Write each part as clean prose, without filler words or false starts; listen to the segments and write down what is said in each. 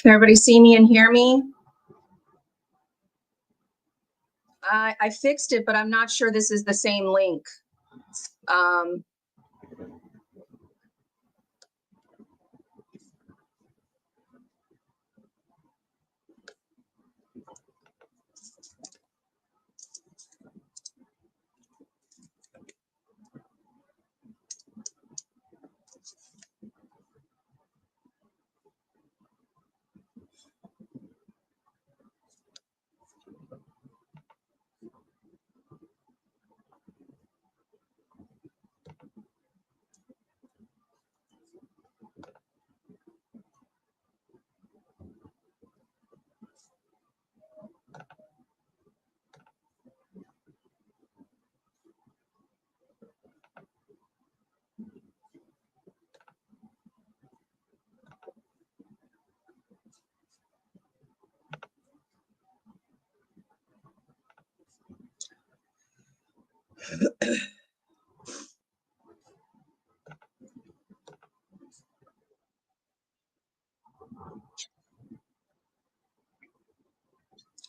Can everybody see me and hear me? I fixed it, but I'm not sure this is the same link.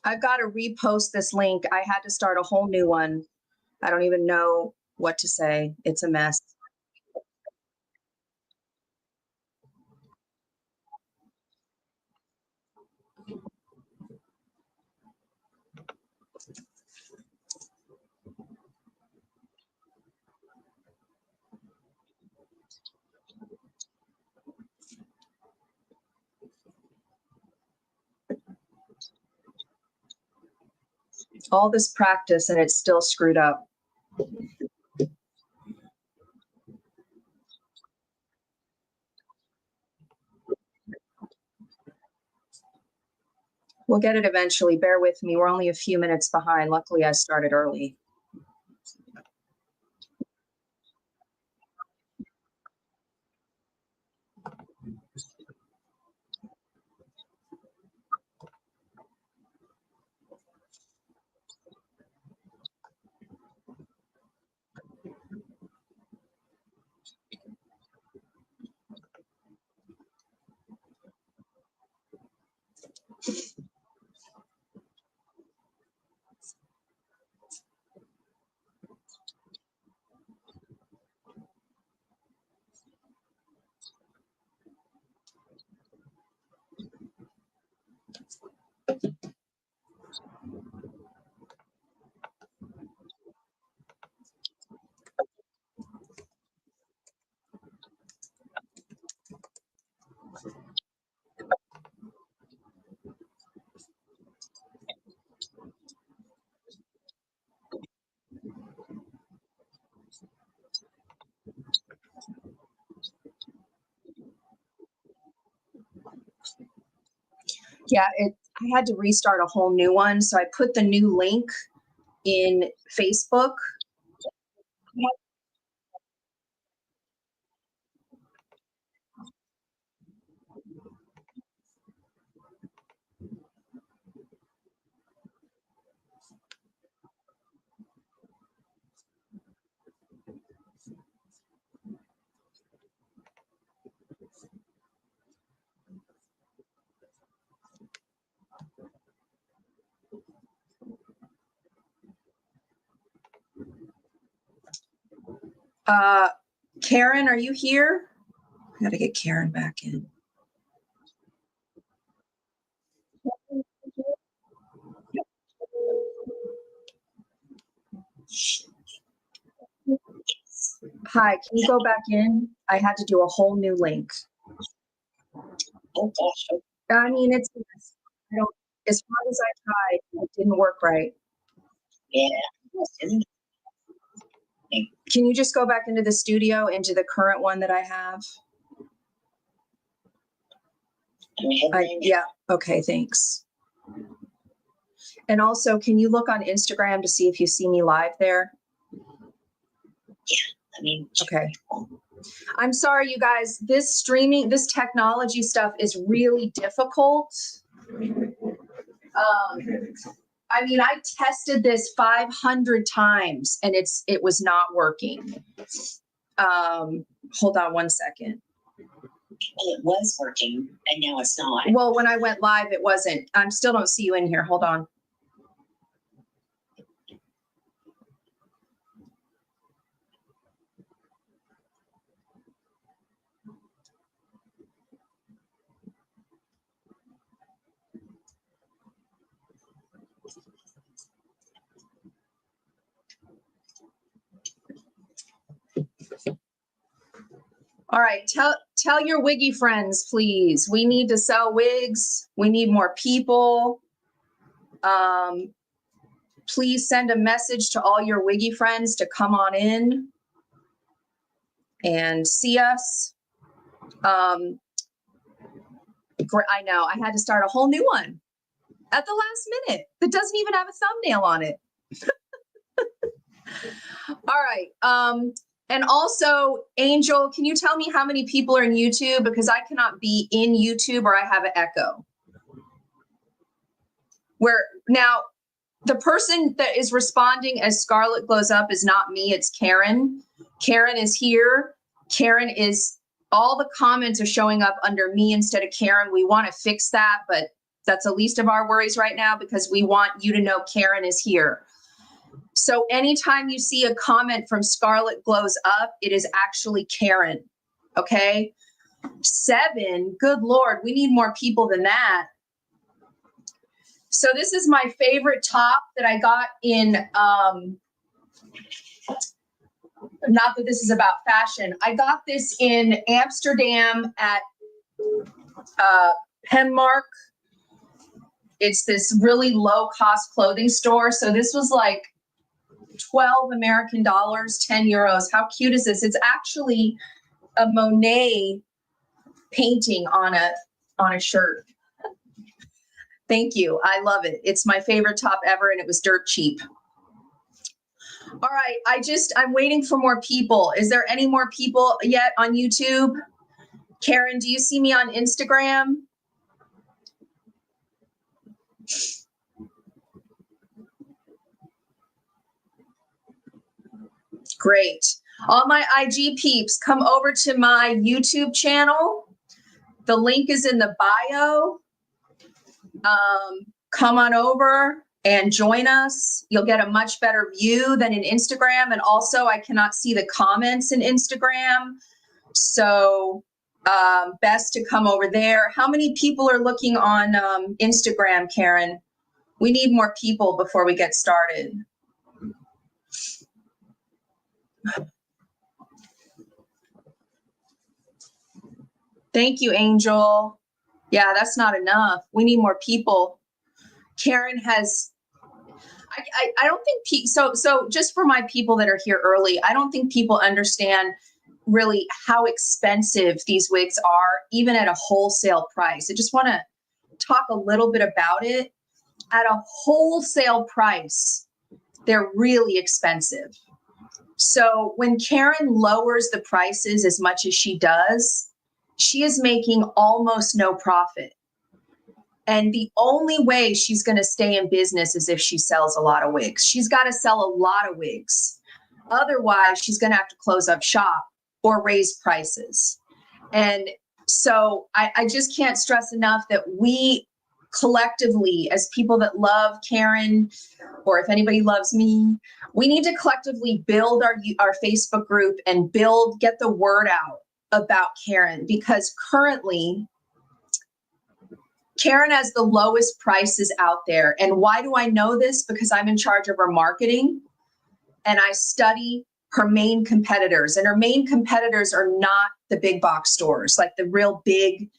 I've got to repost this link. I had to start a whole new one. I don't even know what to say. It's a mess. All this practice and it's still screwed up. We'll get it eventually. Bear with me. We're only a few minutes behind. Luckily, I started early. Yeah, I had to restart a whole new one. So I put the new link in Facebook. Karen, are you here? I got to get Karen back in. Hi, can you go back in? I had to do a whole new link. Oh gosh. I mean, it's, I don't, as hard as I tried, it didn't work right. Yeah. Can you just go back into the studio, into the current one that I have? Yeah, okay, thanks. And also, can you look on Instagram to see if you see me live there? Yeah, I mean, okay. I'm sorry, you guys, this technology stuff is really difficult. I mean, I tested this 500 times and it was not working. Hold on one second. Well, it was working, and now it's not. Well, when I went live, it wasn't. I still don't see you in here. Hold on. All right, tell your wiggy friends, please. We need to sell wigs. We need more people. Please send a message to all your wiggy friends to come on in and see us. I know, I had to start a whole new one at the last minute that doesn't even have a thumbnail on it. All right. And also, Angel, can you tell me how many people are in YouTube? Because I cannot be in YouTube or I have an echo. Where now, the person that is responding as Scarlet Glows Up is not me, it's Karen. Karen is here. Karen is, all the comments are showing up under me instead of Karen. We want to fix that, but that's the least of our worries right now because we want you to know Karen is here. So anytime you see a comment from Scarlet Glows Up, it is actually Karen, okay? 7, good Lord, we need more people than that. So this is my favorite top that I got in, not that this is about fashion. I got this in Amsterdam at Penmark. It's this really low cost clothing store. So this was like 12 American dollars, 10 euros. How cute is this? It's actually a Monet painting on a shirt. Thank you. I love it. It's my favorite top ever and it was dirt cheap. All right. I'm waiting for more people. Is there any more people yet on YouTube? Karen, do you see me on Instagram? Great. All my IG peeps, come over to my YouTube channel. The link is in the bio. Come on over and join us. You'll get a much better view than in Instagram. And also I cannot see the comments in Instagram. So best to come over there. How many people are looking on Instagram, Karen? We need more people before we get started. Thank you, Angel. Yeah, that's not enough. We need more people. Karen has, I don't think, so just for my people that are here early, I don't think people understand really how expensive these wigs are, even at a wholesale price. I just want to talk a little bit about it. At a wholesale price, they're really expensive. So when Karen lowers the prices as much as she does, she is making almost no profit. And the only way she's going to stay in business is if she sells a lot of wigs. She's got to sell a lot of wigs. Otherwise, she's going to have to close up shop or raise prices. And so I just can't stress enough that we collectively, as people that love Karen, or if anybody loves me, we need to collectively build our Facebook group and get the word out about Karen, because currently Karen has the lowest prices out there. And why do I know this? Because I'm in charge of her marketing and I study her main competitors, and her main competitors are not the big box stores, like the real big,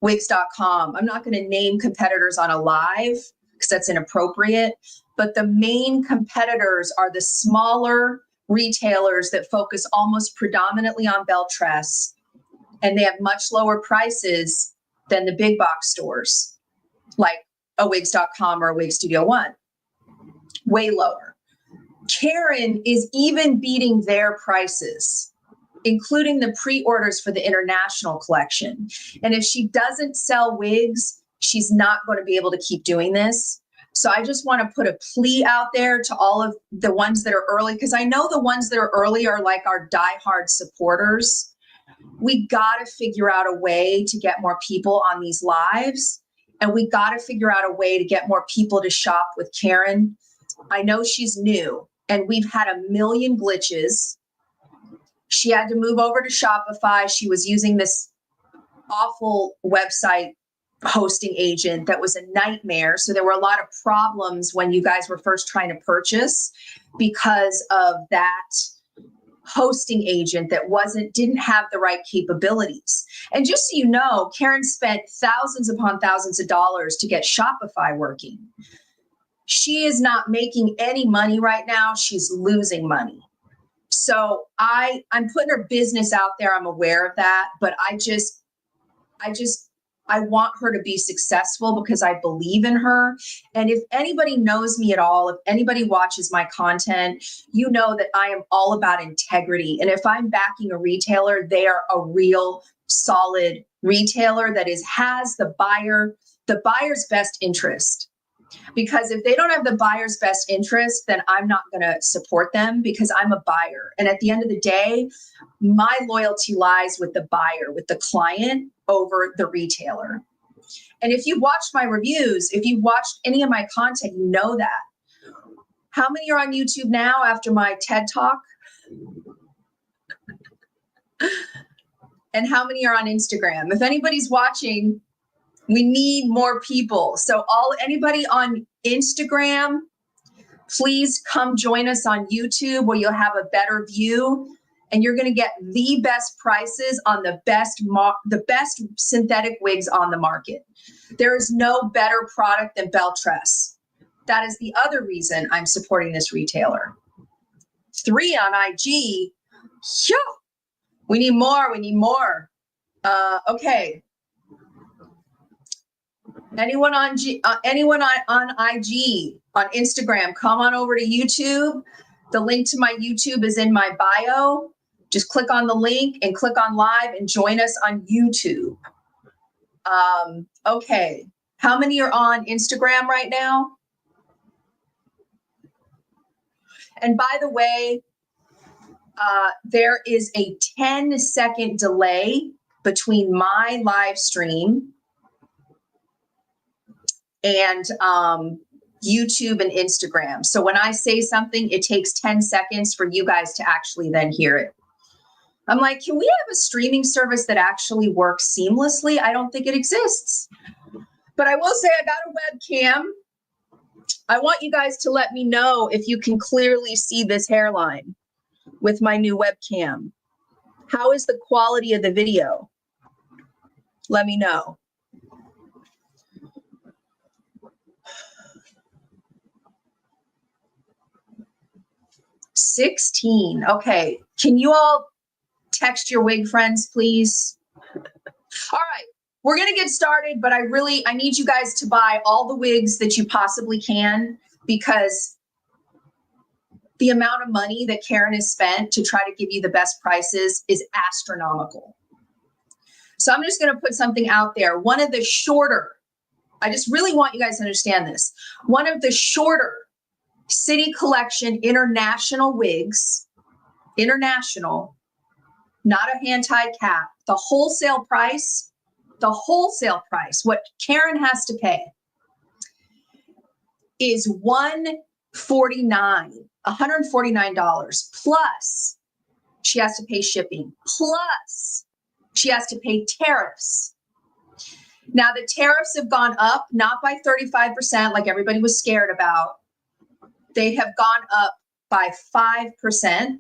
wigs.com. I'm not going to name competitors on a live because that's inappropriate, but the main competitors are the smaller retailers that focus almost predominantly on belt tress, and they have much lower prices than the big box stores, like a wigs.com or a Wig Studio One, way lower. Karen is even beating their prices, including the pre-orders for the international collection. And if she doesn't sell wigs, she's not going to be able to keep doing this. So I just want to put a plea out there to all of the ones that are early, because I know the ones that are early are like our diehard supporters. we got to figure out a way to get more people on these lives. And we got to figure out a way to get more people to shop with Karen. I know she's new and we've had a million glitches. She had to move over to Shopify. She was using this awful website hosting agent that was a nightmare. So there were a lot of problems when you guys were first trying to purchase because of that hosting agent that didn't have the right capabilities. And just so you know, Karen spent thousands upon thousands of dollars to get Shopify working. She is not making any money right now. She's losing money. So I'm putting her business out there. I'm aware of that, but I want her to be successful because I believe in her. And if anybody knows me at all, if anybody watches my content, you know that I am all about integrity. And if I'm backing a retailer, they are a real solid retailer that has the buyer's best interest. Because if they don't have the buyer's best interest, then I'm not going to support them because I'm a buyer. And at the end of the day, my loyalty lies with the buyer, with the client over the retailer. And if you watched my reviews, if you watched any of my content, you know that. How many are on YouTube now after my TED Talk? And how many are on Instagram? If anybody's watching, we need more people. So anybody on Instagram, please come join us on YouTube where you'll have a better view and you're going to get the best prices on the best synthetic wigs on the market. There is no better product than Beltress. That is the other reason I'm supporting this retailer. 3 on IG. Yo, we need more. Okay. Anyone on IG, on Instagram, come on over to YouTube. The link to my YouTube is in my bio. Just click on the link and click on live and join us on YouTube. Okay. How many are on Instagram right now? And by the way, there is a 10-second delay between my live stream and YouTube and Instagram. So when I say something, it takes 10 seconds for you guys to actually then hear it. I'm like, can we have a streaming service that actually works seamlessly? I don't think it exists. But I will say I got a webcam. I want you guys to let me know if you can clearly see this hairline with my new webcam. How is the quality of the video? Let me know. $16. Okay. Can you all text your wig friends, please? All right. We're going to get started, but I need you guys to buy all the wigs that you possibly can because the amount of money that Karen has spent to try to give you the best prices is astronomical. So I'm just going to put something out there. One of the shorter, I just really want you guys to understand this. One of the shorter City Collection international wigs, international, not a hand-tied cap, the wholesale price, what Karen has to pay is $149, plus she has to pay shipping, plus she has to pay tariffs. Now the tariffs have gone up, not by 35% like everybody was scared about. They have gone up by 5%.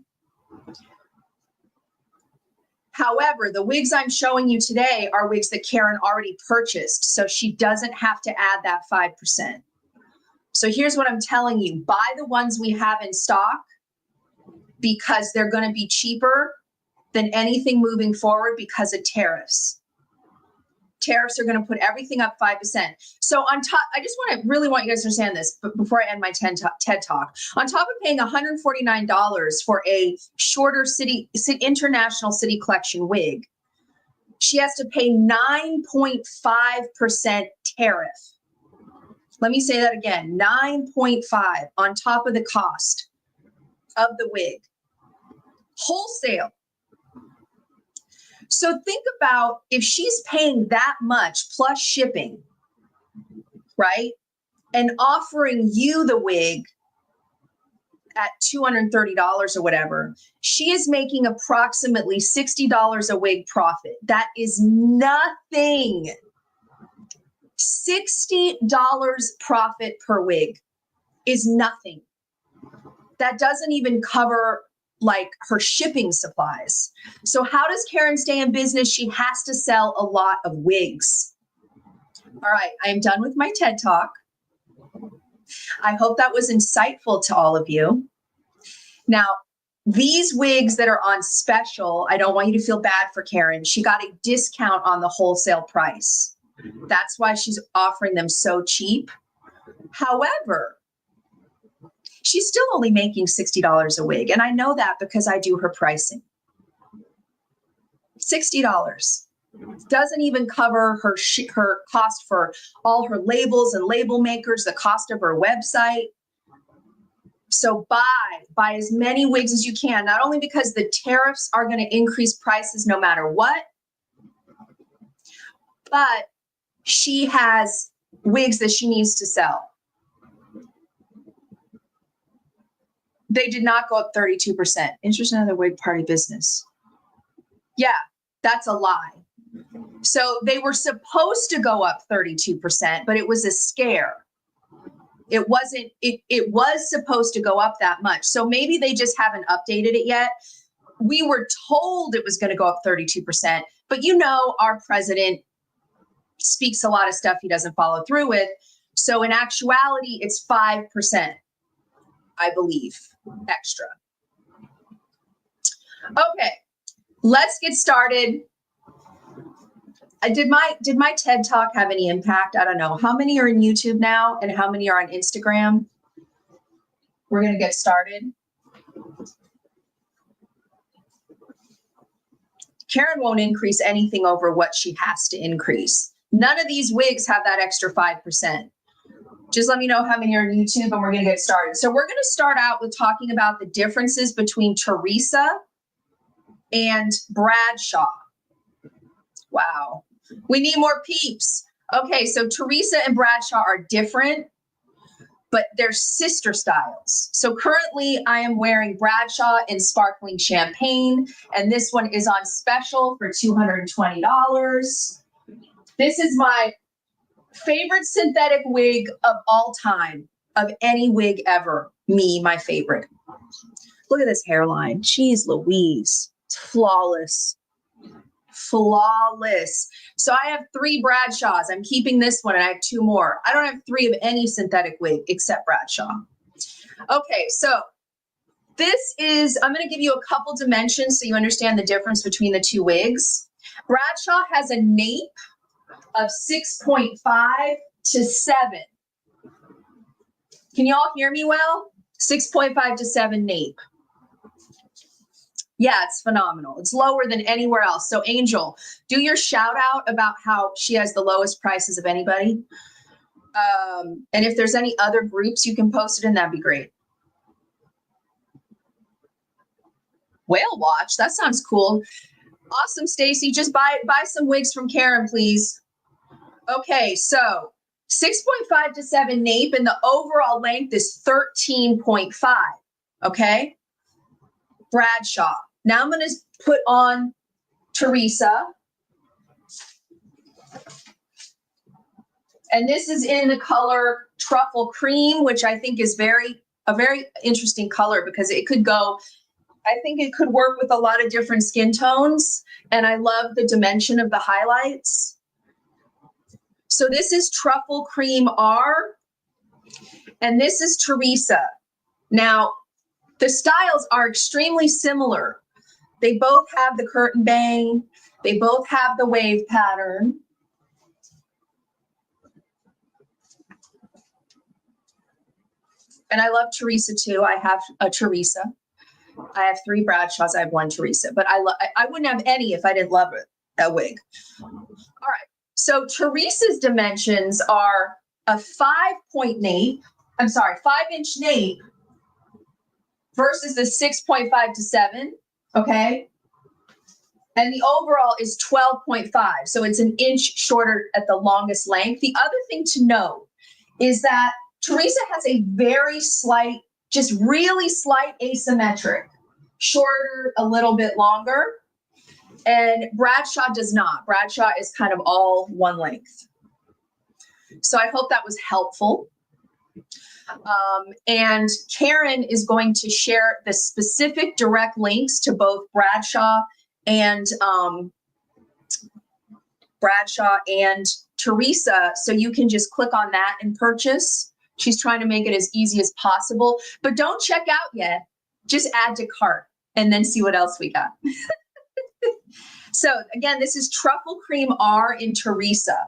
However, the wigs I'm showing you today are wigs that Karen already purchased, so she doesn't have to add that 5%. So here's what I'm telling you. Buy the ones we have in stock because they're going to be cheaper than anything moving forward because of tariffs. Tariffs are going to put everything up 5%. So on top, I just really want you guys to understand this before I end my TED Talk. On top of paying $149 for a shorter international City Collection wig, she has to pay 9.5% tariff. Let me say that again, 9.5 on top of the cost of the wig. Wholesale. So think about if she's paying that much plus shipping, right? And offering you the wig at $230 or whatever, she is making approximately $60 a wig profit. That is nothing. $60 profit per wig is nothing. That doesn't even cover like her shipping supplies. So how does Karen stay in business? She has to sell a lot of wigs. All right, I am done with my TED Talk. I hope that was insightful to all of you. Now, these wigs that are on special, I don't want you to feel bad for Karen. She got a discount on the wholesale price. That's why she's offering them so cheap. However, she's still only making $60 a wig. And I know that because I do her pricing. $60. Doesn't even cover her cost for all her labels and label makers, the cost of her website. So buy as many wigs as you can, not only because the tariffs are going to increase prices no matter what, but she has wigs that she needs to sell. They did not go up 32%. Interest in other wig party business. Yeah, that's a lie. So they were supposed to go up 32%, but it was a scare. It wasn't, it was supposed to go up that much. So maybe they just haven't updated it yet. We were told it was going to go up 32%, but you know, our president speaks a lot of stuff he doesn't follow through with. So in actuality, it's 5%, I believe, extra. Okay, let's get started. Did my TED Talk have any impact? I don't know. How many are in YouTube now and how many are on Instagram? We're going to get started. Karen won't increase anything over what she has to increase. None of these wigs have that extra 5%. Just let me know how many are on YouTube and we're going to get started. So we're going to start out with talking about the differences between Teresa and Bradshaw. Wow. We need more peeps. Okay, so Teresa and Bradshaw are different, but they're sister styles. So currently I am wearing Bradshaw in sparkling champagne, and this one is on special for $220. This is my favorite synthetic wig of all time, of any wig ever. Me, my favorite. Look at this hairline. Jeez Louise. It's flawless. Flawless. So I have 3 Bradshaws. I'm keeping this one and I have 2 more. I don't have 3 of any synthetic wig except Bradshaw. Okay, so this is, I'm going to give you a couple dimensions so you understand the difference between the 2 wigs. Bradshaw has a nape of 6.5 to 7. Can you all hear me well? 6.5 to 7 nape. Yeah, it's phenomenal. It's lower than anywhere else. So Angel, do your shout out about how she has the lowest prices of anybody. And if there's any other groups you can post it in, that'd be great. Whale Watch, that sounds cool. Awesome, Stacy. Just buy some wigs from Karen, please. Okay, so 6.5 to 7 nape, and the overall length is 13.5. Okay. Bradshaw. Now I'm going to put on Teresa. And this is in the color Truffle Cream, which I think is a very interesting color because it could go, I think it could work with a lot of different skin tones. And I love the dimension of the highlights. So this is Truffle Cream R. And this is Teresa. Now, the styles are extremely similar. They both have the curtain bang. They both have the wave pattern. And I love Teresa too. I have a Teresa. I have 3 Bradshaws. I have 1 Teresa, but I wouldn't have any if I didn't love a wig. All right. So Teresa's dimensions are a 5-point nape. I'm sorry, 5-inch nape versus the 6.5 to 7. Okay. And the overall is 12.5. So it's an inch shorter at the longest length. The other thing to note is that Teresa has a very slight, just really slight asymmetric, shorter, a little bit longer. And Bradshaw does not. Bradshaw is kind of all one length. So I hope that was helpful. And Karen is going to share the specific direct links to both Bradshaw and Teresa, so you can just click on that and purchase. She's trying to make it as easy as possible, but don't check out yet. Just add to cart and then see what else we got. So again, this is Truffle Cream R in Teresa.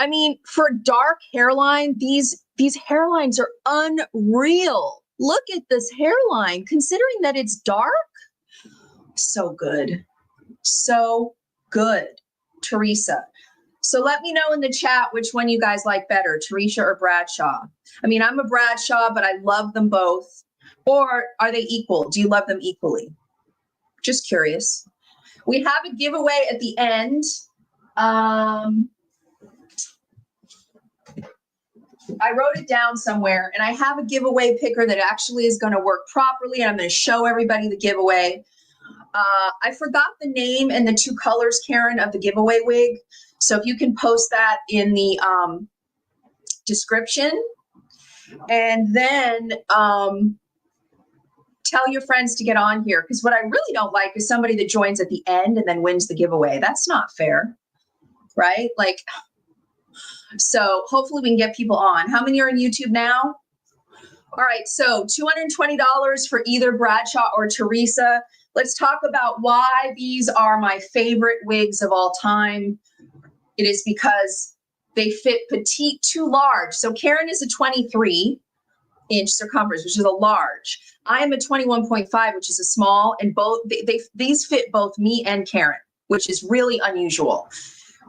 I mean, for dark hairline, these hairlines are unreal. Look at this hairline, considering that it's dark. So good. So good, Teresa. So let me know in the chat which one you guys like better, Teresa or Bradshaw. I mean, I'm a Bradshaw, but I love them both. Or are they equal? Do you love them equally? Just curious. We have a giveaway at the end. I wrote it down somewhere, and I have a giveaway picker that actually is going to work properly. And I'm going to show everybody the giveaway. I forgot the name and the 2 colors, Karen, of the giveaway wig. So if you can post that in the description, and then tell your friends to get on here. Because what I really don't like is somebody that joins at the end and then wins the giveaway. That's not fair, right? Like, so hopefully we can get people on. How many are on YouTube now? All right, so $220 for either Bradshaw or Teresa. Let's talk about why these are my favorite wigs of all time. It is because they fit petite to large. So Karen is a 23-inch circumference, which is a large. I am a 21.5, which is a small, and both these fit both me and Karen, which is really unusual.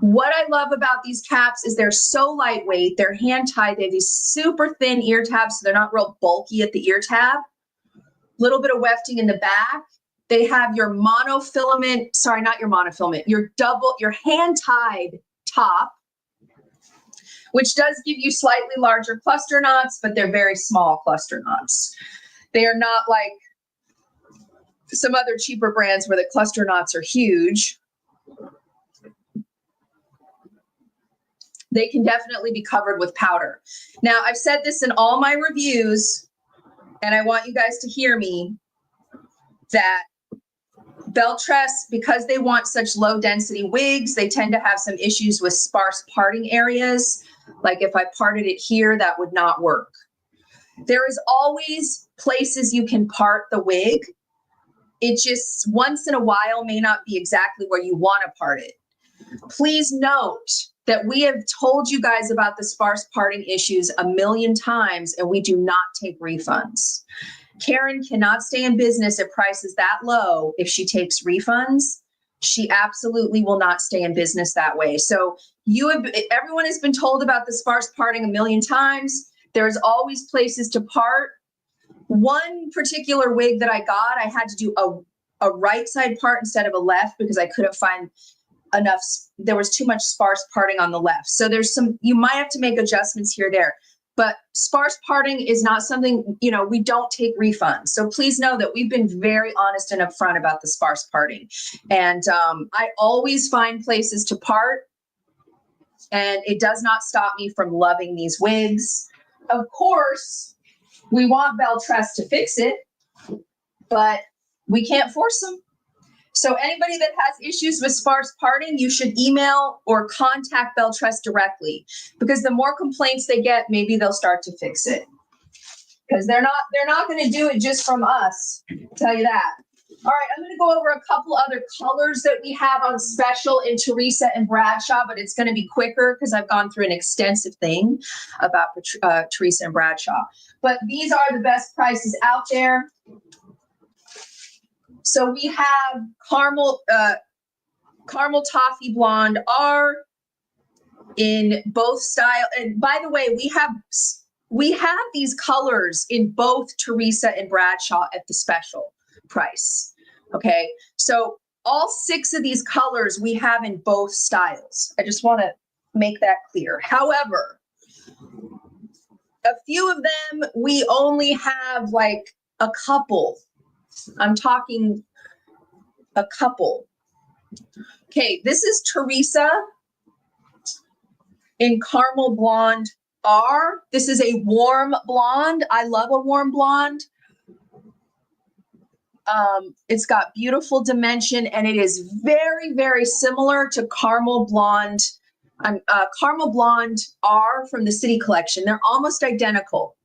What I love about these caps is they're so lightweight. They're hand-tied. They have these super thin ear tabs, so they're not real bulky at the ear tab. Little bit of wefting in the back. They have your monofilament, sorry, not your monofilament, your hand-tied top, which does give you slightly larger cluster knots, but they're very small cluster knots. They are not like some other cheaper brands where the cluster knots are huge. They can definitely be covered with powder. Now, I've said this in all my reviews, and I want you guys to hear me, that Beltress, because they want such low density wigs, they tend to have some issues with sparse parting areas. Like if I parted it here, that would not work. There is always places you can part the wig. It just once in a while may not be exactly where you want to part it. Please note that we have told you guys about the sparse parting issues a million times, and we do not take refunds. Karen cannot stay in business at prices that low if she takes refunds. She absolutely will not stay in business that way. So everyone has been told about the sparse parting a million times. There's always places to part. One particular wig that I got, I had to do a right side part instead of a left because I couldn't find enough. There was too much sparse parting on the left. So you might have to make adjustments here or there. But sparse parting is not something, we don't take refunds. So please know that we've been very honest and upfront about the sparse parting. And I always find places to part. And it does not stop me from loving these wigs. Of course, we want Beltress to fix it, but we can't force them. So anybody that has issues with sparse parting, you should email or contact Beltress directly, because the more complaints they get, maybe they'll start to fix it. Because they're not going to do it just from us, I'll tell you that. All right, I'm going to go over a couple other colors that we have on special in Teresa and Bradshaw, but it's going to be quicker because I've gone through an extensive thing about Teresa and Bradshaw. But these are the best prices out there. So we have caramel toffee blonde R in both style. And by the way, we have these colors in both Teresa and Bradshaw at the special. price. Okay, so all 6 of these colors we have in both styles. I just want to make that clear. However, a few of them we only have like a couple. I'm talking a couple. Okay, this is Teresa in Caramel Blonde R. This is a warm blonde. I love a warm blonde. It's got beautiful dimension, and it is very, very similar to Caramel Blonde. Caramel Blonde R from the City Collection. They're almost identical.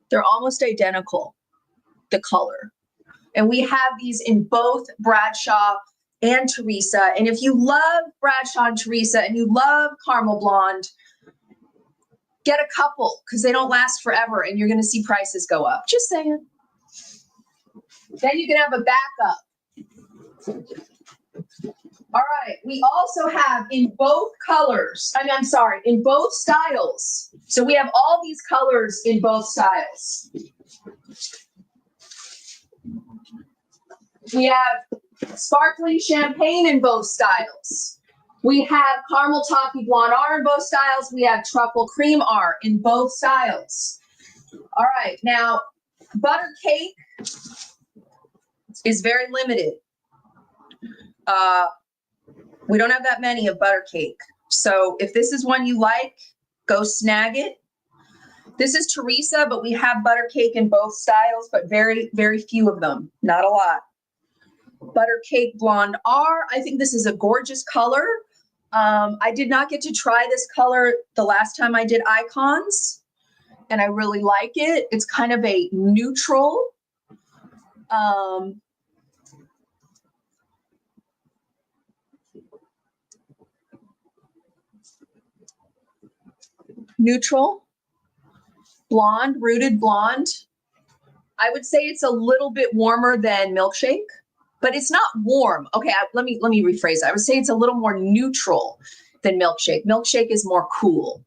They're almost identical, the color. And we have these in both Bradshaw and Teresa. And if you love Bradshaw and Teresa and you love Caramel Blonde, get a couple because they don't last forever and you're going to see prices go up. Just saying. Then you can have a backup. All right. We also have in both colors, in both styles. So we have all these colors in both styles. We have sparkling champagne in both styles. We have caramel toffee blonde R in both styles. We have truffle cream R in both styles. All right, now butter cake is very limited. We don't have that many of butter cake. So if this is one you like, go snag it. This is Teresa, but we have butter cake in both styles, but very, very few of them, not a lot. Butter cake blonde R. I think this is a gorgeous color. I did not get to try this color the last time I did icons, and I really like it. It's kind of a neutral. Neutral, blonde, rooted blonde. I would say it's a little bit warmer than Milkshake, but it's not warm. Okay, let me rephrase that. I would say it's a little more neutral than Milkshake. Milkshake is more cool.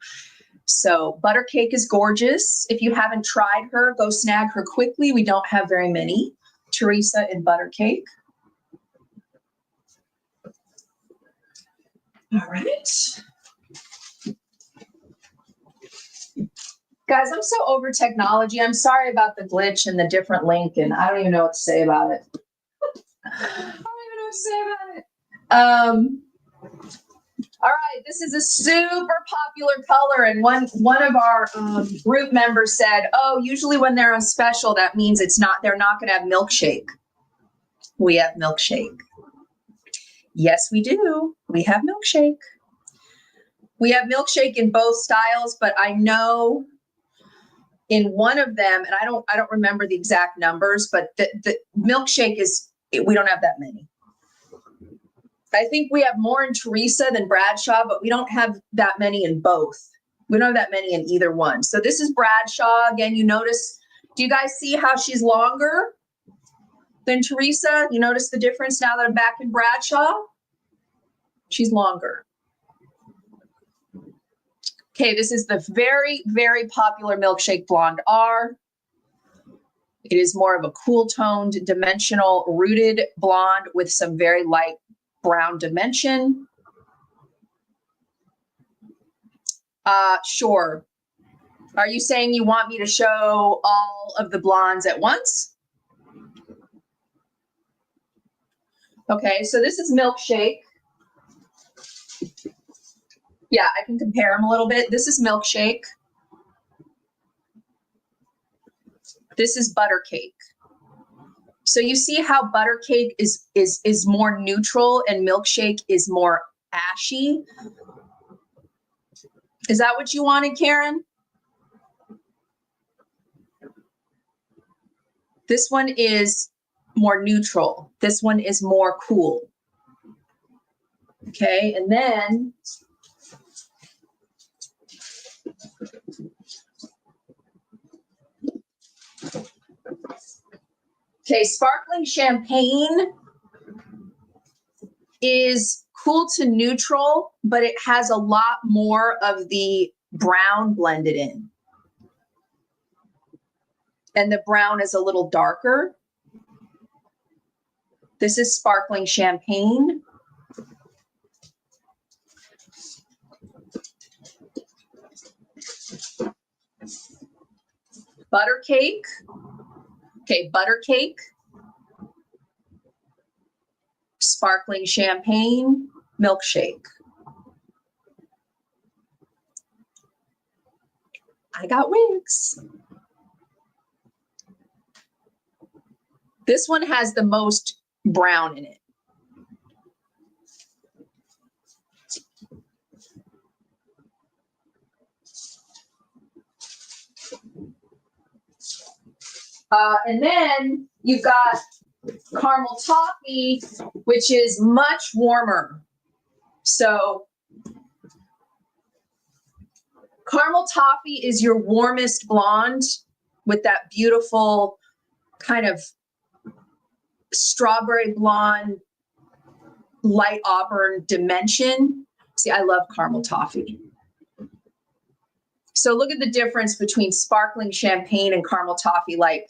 So butter cake is gorgeous. If you haven't tried her, go snag her quickly. We don't have very many. Teresa and butter cake. All right. Guys, I'm so over technology. I'm sorry about the glitch and the different link, and I don't even know what to say about it. All right, this is a super popular color, and one of our group members said, "Oh, usually when they're on special, that means they're not going to have Milkshake." We have Milkshake. Yes, we do. We have Milkshake. We have Milkshake in both styles, but I know in one of them, and I don't remember the exact numbers, but the Milkshake we don't have that many. I think we have more in Teresa than Bradshaw, but we don't have that many in both. We don't have that many in either one. So this is Bradshaw. Again, you notice, do you guys see how she's longer than Teresa? You notice the difference now that I'm back in Bradshaw? She's longer. Okay, this is the very, very popular Milkshake Blonde R. It is more of a cool toned, dimensional, rooted blonde with some very light brown dimension. Sure. Are you saying you want me to show all of the blondes at once? Okay, so this is Milkshake. Yeah, I can compare them a little bit. This is Milkshake. This is Butter Cake. So you see how Butter Cake is more neutral and Milkshake is more ashy. Is that what you wanted, Karen? This one is more neutral. This one is more cool. Okay, and then okay, sparkling champagne is cool to neutral, but it has a lot more of the brown blended in. And the brown is a little darker. This is sparkling champagne. Butter cake. Okay, butter cake. Sparkling champagne, milkshake. I got wigs. This one has the most brown in it. And then you've got caramel toffee, which is much warmer. So caramel toffee is your warmest blonde with that beautiful kind of strawberry blonde, light auburn dimension. See, I love caramel toffee. So look at the difference between sparkling champagne and caramel toffee. Like,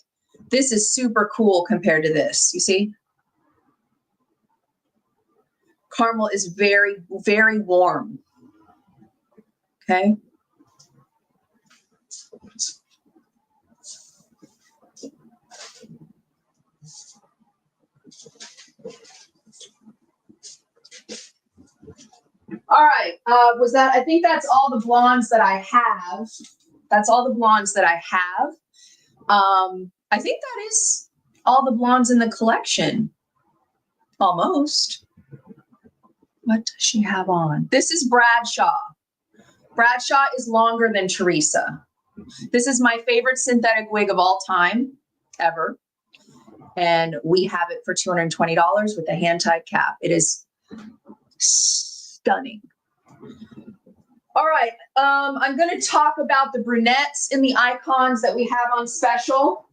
this is super cool compared to this. You see? Caramel is very, very warm. Okay. All right. I think that's all the blondes that I have. That's all the blondes that I have. I think that is all the blondes in the collection. Almost. What does she have on? This is Bradshaw. Bradshaw is longer than Teresa. This is my favorite synthetic wig of all time, ever. And we have it for $220 with a hand-tied cap. It is stunning. All right, I'm going to talk about the brunettes in the icons that we have on special.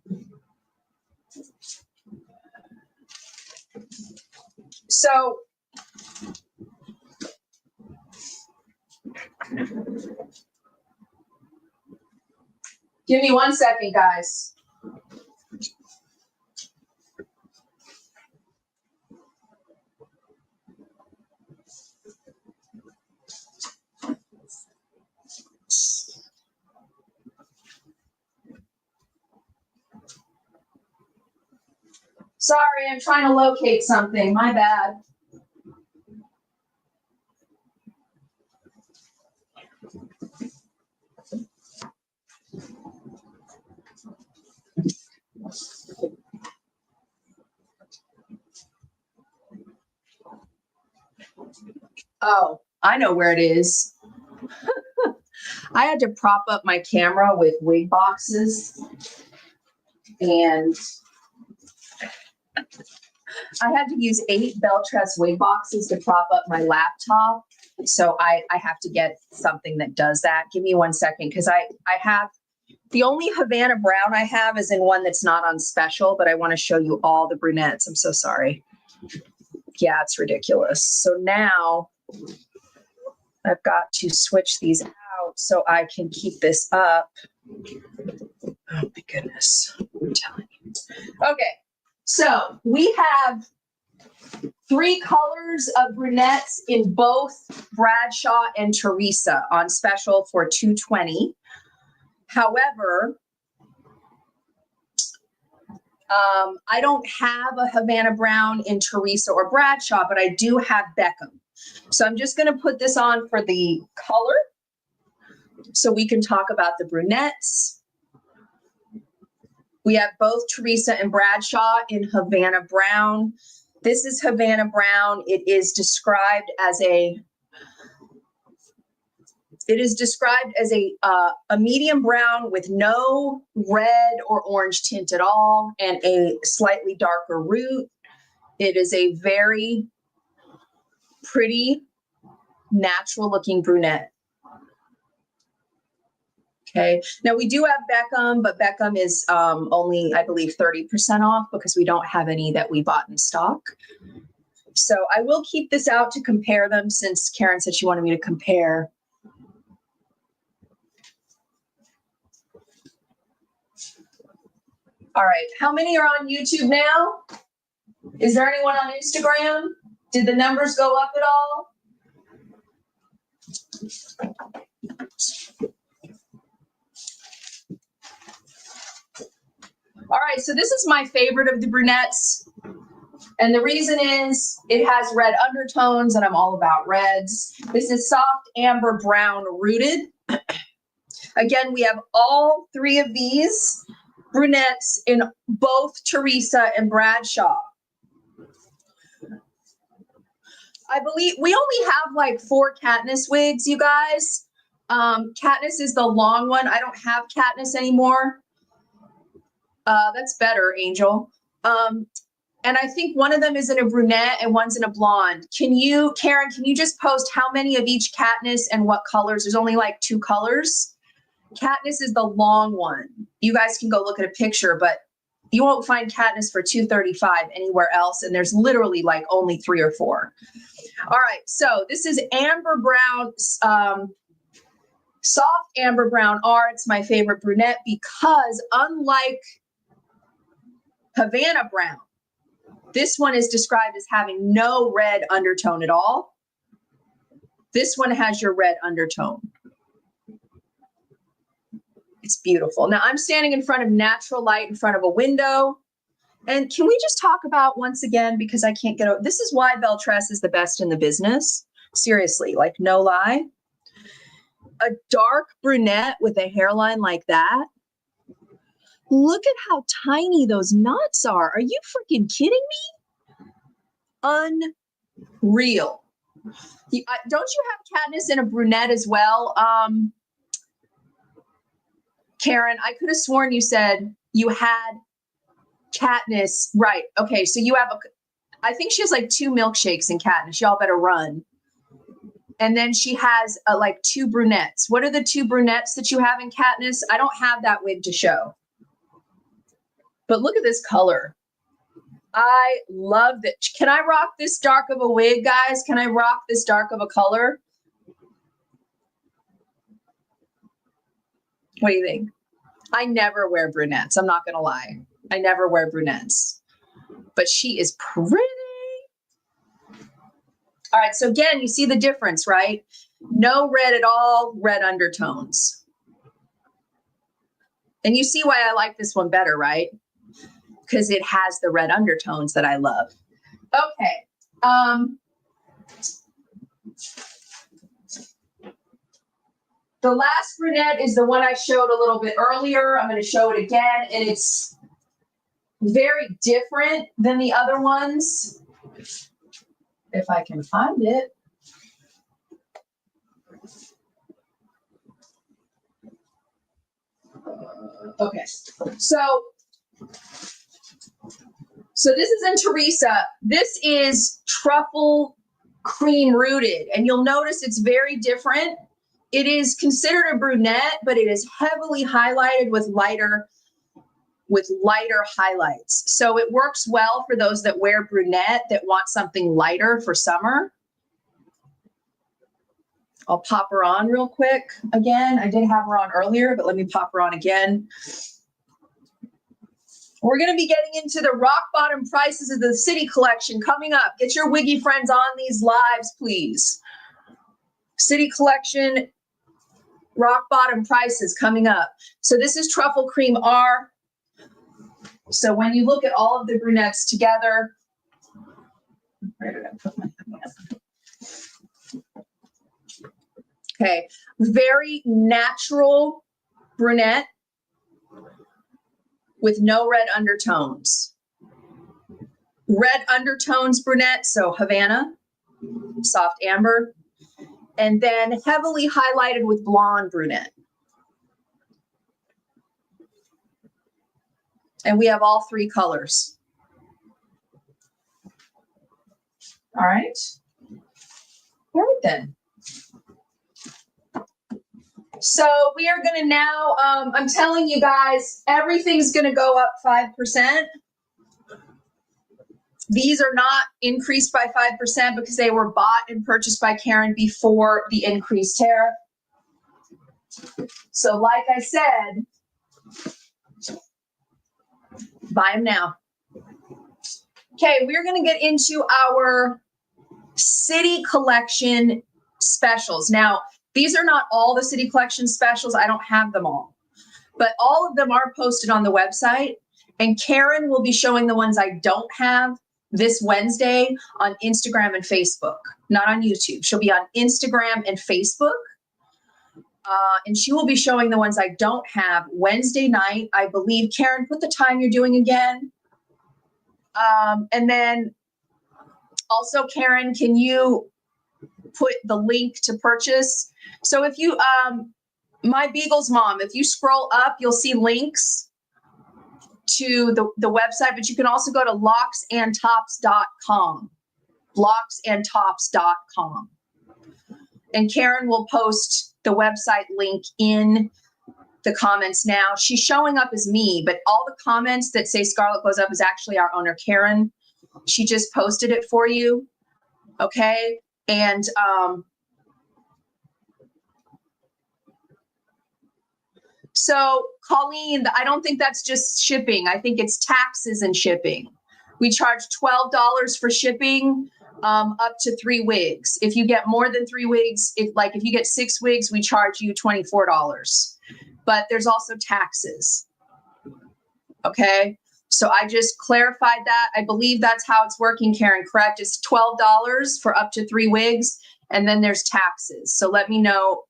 So, give me 1 second, guys. Sorry, I'm trying to locate something. My bad. Oh, I know where it is. I had to prop up my camera with wig boxes, and I had to use 8 Beltress wig boxes to prop up my laptop. So I have to get something that does that. Give me 1 second, because I have the only Havana brown I have is in one that's not on special, but I want to show you all the brunettes. I'm so sorry. Yeah, it's ridiculous. So now I've got to switch these out so I can keep this up. Oh my goodness, I'm telling you. Okay, so we have 3 colors of brunettes in both Bradshaw and Teresa on special for $220. However, I don't have a Havana brown in Teresa or Bradshaw, but I do have Beckham. So I'm just going to put this on for the color so we can talk about the brunettes. We have both Teresa and Bradshaw in Havana brown. This is Havana brown. It is described as a medium brown with no red or orange tint at all and a slightly darker root. It is a very pretty, natural looking brunette. Okay, now we do have Beckham, but Beckham is only, I believe, 30% off because we don't have any that we bought in stock. So I will keep this out to compare them since Karen said she wanted me to compare. All right, how many are on YouTube now? Is there anyone on Instagram? Did the numbers go up at all? All right, so this is my favorite of the brunettes. And the reason is it has red undertones, and I'm all about reds. This is soft amber brown rooted. Again, we have all three of these brunettes in both Teresa and Bradshaw. I believe we only have like 4 Katniss wigs, you guys. Katniss is the long one. I don't have Katniss anymore. That's better, Angel. And I think one of them is in a brunette and one's in a blonde. Karen, can you just post how many of each Katniss and what colors? There's only like 2 colors. Katniss is the long one. You guys can go look at a picture, but you won't find Katniss for $235 anywhere else. And there's literally like only 3 or 4. All right, so this is amber brown, soft amber brown R. It's my favorite brunette because unlike Havana brown, this one is described as having no red undertone at all. This one has your red undertone. It's beautiful. Now I'm standing in front of natural light in front of a window. And can we just talk about once again, because I can't get over, this is why Beltress is the best in the business. Seriously, like no lie. A dark brunette with a hairline like that. Look at how tiny those knots are. Are you freaking kidding me? Unreal. Don't you have Katniss in a brunette as well? Karen, I could have sworn you said you had Katniss. Right. Okay. So you have I think she has like 2 milkshakes in Katniss. Y'all better run. And then she has like 2 brunettes. What are the 2 brunettes that you have in Katniss? I don't have that wig to show. But look at this color. I love it. Can I rock this dark of a wig, guys? Can I rock this dark of a color? What do you think? I never wear brunettes. I'm not going to lie. I never wear brunettes. But she is pretty. All right. So again, you see the difference, right? No red at all, red undertones. And you see why I like this one better, right? Because it has the red undertones that I love. Okay. The last brunette is the one I showed a little bit earlier. I'm going to show it again, and it's very different than the other ones. If I can find it. Okay. So this is in Teresa. This is truffle cream rooted, and you'll notice it's very different. It is considered a brunette, but it is heavily highlighted with lighter highlights. So it works well for those that wear brunette that want something lighter for summer. I'll pop her on real quick again. I did have her on earlier, but let me pop her on again. We're going to be getting into the rock bottom prices of the City Collection coming up. Get your wiggy friends on these lives, please. City Collection rock bottom prices coming up. So this is Truffle Cream R. So when you look at all of the brunettes together, where did I put my hand? Okay, very natural brunette with no red undertones. Red undertones brunette, so Havana, soft amber, and then heavily highlighted with blonde brunette. And we have all 3 colors. All right. All right then. So we are going to now, I'm telling you guys, everything's going to go up 5%. These are not increased by 5% because they were bought and purchased by Karen before the increased tariff. So like I said, buy them now. Okay, we're going to get into our city collection specials. Now, these are not all the city collection specials. I don't have them all, but all of them are posted on the website. And Karen will be showing the ones I don't have this Wednesday on Instagram and Facebook, not on YouTube. She'll be on Instagram and Facebook. And she will be showing the ones I don't have Wednesday night, I believe. Karen, put the time you're doing again. And then also, Karen, can you put the link to purchase? So if you, My Beagle's Mom, if you scroll up, you'll see links to the website, but you can also go to locksandtops.com, locksandtops.com. And Karen will post the website link in the comments now. She's showing up as me, but all the comments that say Scarlett Goes Up is actually our owner, Karen. She just posted it for you. Okay. And, so Colleen, I don't think that's just shipping. I think it's taxes and shipping. We charge $12 for shipping, up to 3 wigs. If you get more than 3 wigs, if you get 6 wigs, we charge you $24. But there's also taxes. Okay. So I just clarified that. I believe that's how it's working, Karen, correct? It's $12 for up to 3 wigs, and then there's taxes. So let me know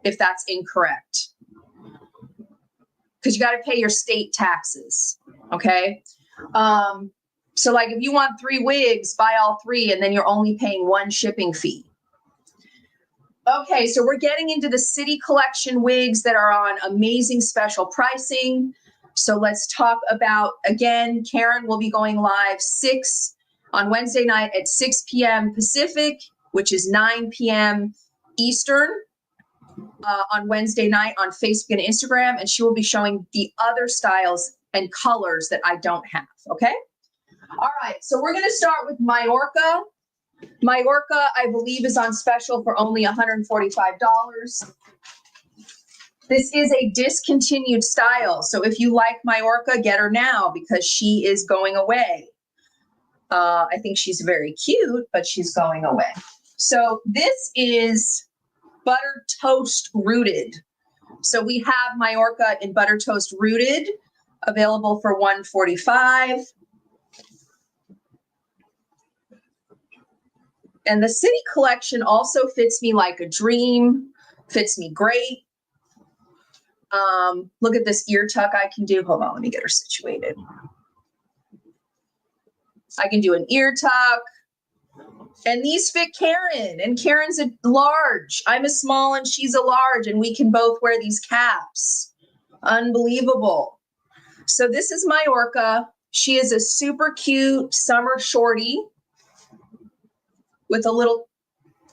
if that's incorrect. Because you got to pay your state taxes, okay? So like if you want 3 wigs, buy all 3, and then you're only paying 1 shipping fee. Okay, so we're getting into the city collection wigs that are on amazing special pricing. So let's talk about, again, Karen will be going live on Wednesday night at 6 p.m. Pacific, which is 9 p.m. Eastern. On Wednesday night on Facebook and Instagram, and she will be showing the other styles and colors that I don't have, okay? All right, so we're gonna start with Majorca. Majorca, I believe, is on special for only $145. This is a discontinued style, so if you like Majorca, get her now because she is going away. I think she's very cute, but she's going away. So this is butter toast rooted. So we have Majorca in butter toast rooted, available for $145. And the city collection also fits me like a dream, fits me great. Look at this ear tuck I can do. Hold on, let me get her situated. I can do an ear tuck. And these fit Karen, and Karen's a large. I'm a small and she's a large, and we can both wear these caps. Unbelievable. So this is Majorca. She is a super cute summer shorty with a little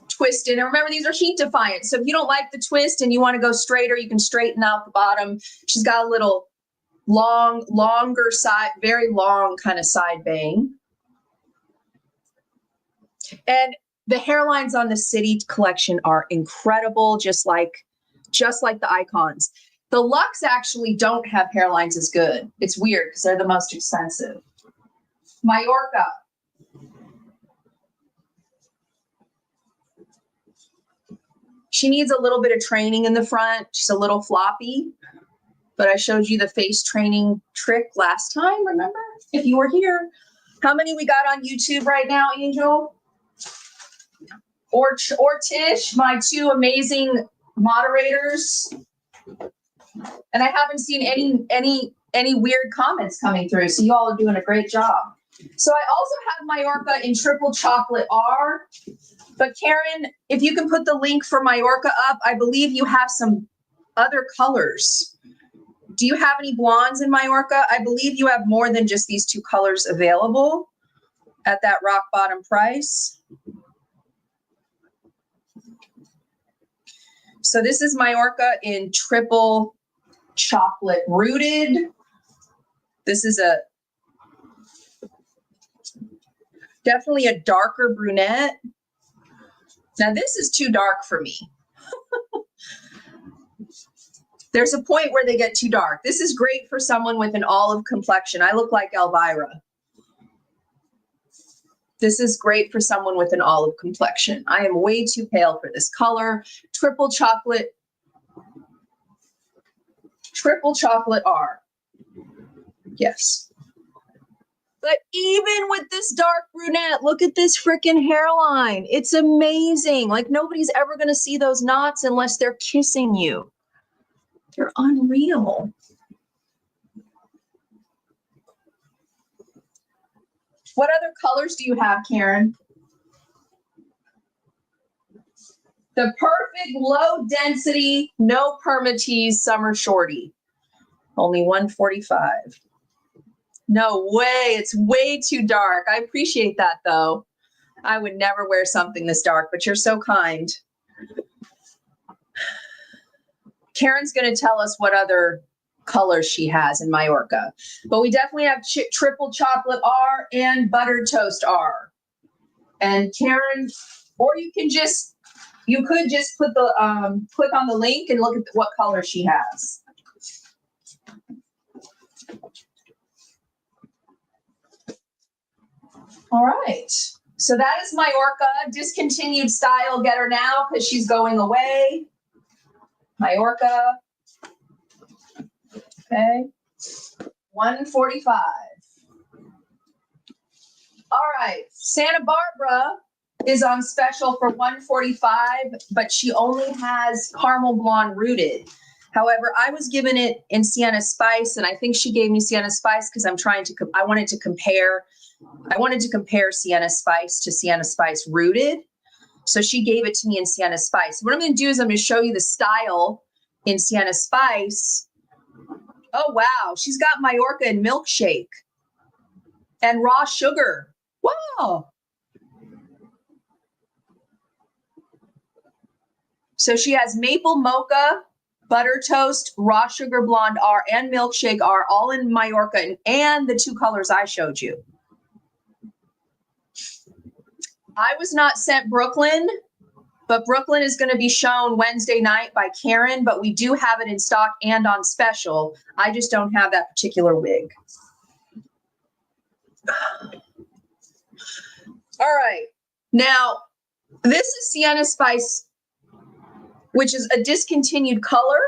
twist in it. Remember, these are heat defiant. So if you don't like the twist and you want to go straighter, you can straighten out the bottom. She's got a little longer side, very long kind of side bang. And the hairlines on the city collection are incredible, just like the icons. The Luxe actually don't have hairlines as good. It's weird because they're the most expensive. Majorca. She needs a little bit of training in the front. She's a little floppy, but I showed you the face training trick last time, remember? If you were here. How many we got on YouTube right now, Angel? Or Tish, my 2 amazing moderators. And I haven't seen any weird comments coming through, so you all are doing a great job. So I also have Majorca in triple chocolate R. But Karen, if you can put the link for Majorca up, I believe you have some other colors. Do you have any blondes in Majorca? I believe you have more than just these 2 colors available at that rock bottom price. So this is Majorca in triple chocolate rooted. This is definitely a darker brunette. Now this is too dark for me. There's a point where they get too dark. This is great for someone with an olive complexion. I look like Elvira. This is great for someone with an olive complexion. I am way too pale for this color. Triple chocolate R. Yes. But even with this dark brunette, look at this freaking hairline. It's amazing. Like nobody's ever going to see those knots unless they're kissing you. They're unreal. What other colors do you have, Karen? The perfect low density, no permatease summer shorty. Only 145. No way. It's way too dark. I appreciate that though. I would never wear something this dark, but you're so kind. Karen's going to tell us what other colors she has in Majorca, but we definitely have triple chocolate R and buttered toast R. And Karen, or you could just put the click on the link and look at what color she has. All right. So that is Majorca, discontinued style. Get her now because she's going away. Majorca. Okay. 145. All right. Santa Barbara is on special for 145, but she only has caramel blonde rooted. However, I was given it in Sienna Spice, and I think she gave me Sienna Spice because I wanted to compare Sienna Spice to Sienna Spice rooted. So she gave it to me in Sienna Spice. What I'm going to do is I'm going to show you the style in Sienna Spice. Oh, wow. She's got Majorca and milkshake and raw sugar. Wow. So she has maple mocha, butter toast, raw sugar blonde R, and milkshake R, all in Majorca and the two colors I showed you. I was not sent Brooklyn, but Brooklyn is going to be shown Wednesday night by Karen, but we do have it in stock and on special. I just don't have that particular wig. All right. Now, this is Sienna Spice, which is a discontinued color.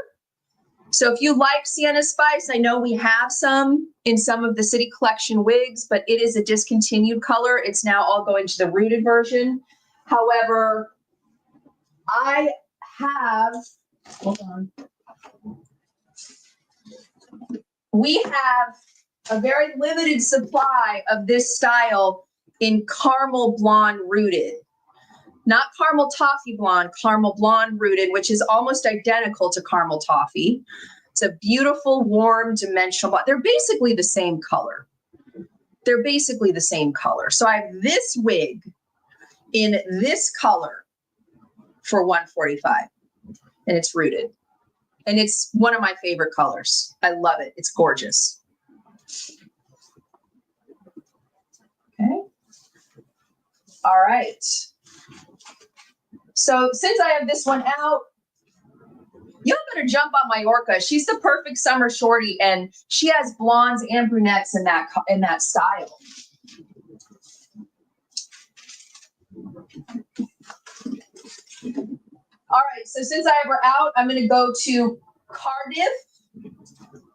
So if you like Sienna Spice, I know we have some in some of the City Collection wigs, but it is a discontinued color. It's now all going to the rooted version. However, I have, hold on. We have a very limited supply of this style in caramel blonde rooted. Not caramel toffee blonde, caramel blonde rooted, which is almost identical to caramel toffee. It's a beautiful, warm, dimensional blonde. They're basically the same color. So I have this wig in this color for 145, and it's rooted. And it's one of my favorite colors. I love it. It's gorgeous. Okay. All right. So since I have this one out, y'all better jump on Majorca. She's the perfect summer shorty, and she has blondes and brunettes in that style. All right, so since I have her out, I'm going to go to Cardiff,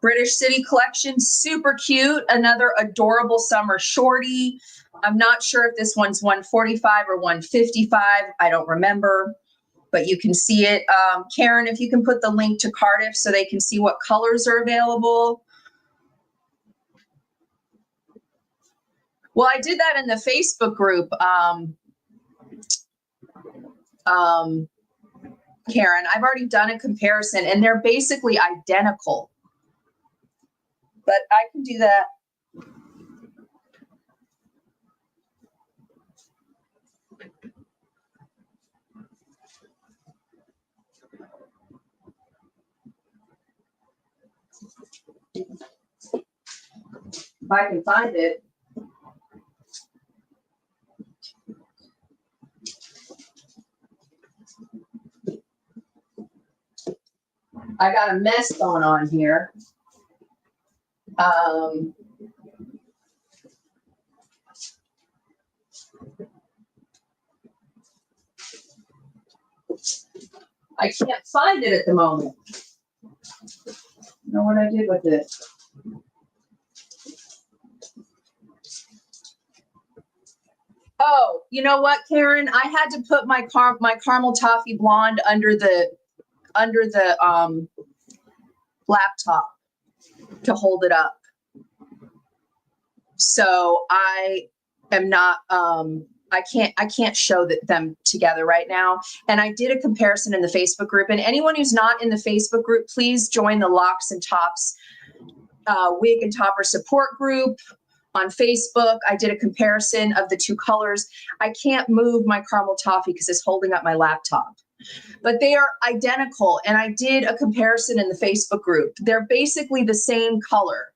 British City Collection. Super cute. Another adorable summer shorty. I'm not sure if this one's 145 or 155. I don't remember, but you can see it. Karen, if you can put the link to Cardiff so they can see what colors are available. Well, I did that in the Facebook group, Karen. I've already done a comparison, and they're basically identical. But I can do that. If I can find it. I got a mess going on here. I can't find it at the moment. I don't know what I did with it. Oh, you know what, Karen? I had to put my caramel toffee blonde under the laptop to hold it up. So I am not I can't show them together right now. And I did a comparison in the Facebook group. And anyone who's not in the Facebook group, please join the Locks and Tops wig and topper support group on Facebook. I did a comparison of the two colors. I can't move my caramel toffee because it's holding up my laptop, but they are identical. And I did a comparison in the Facebook group. They're basically the same color.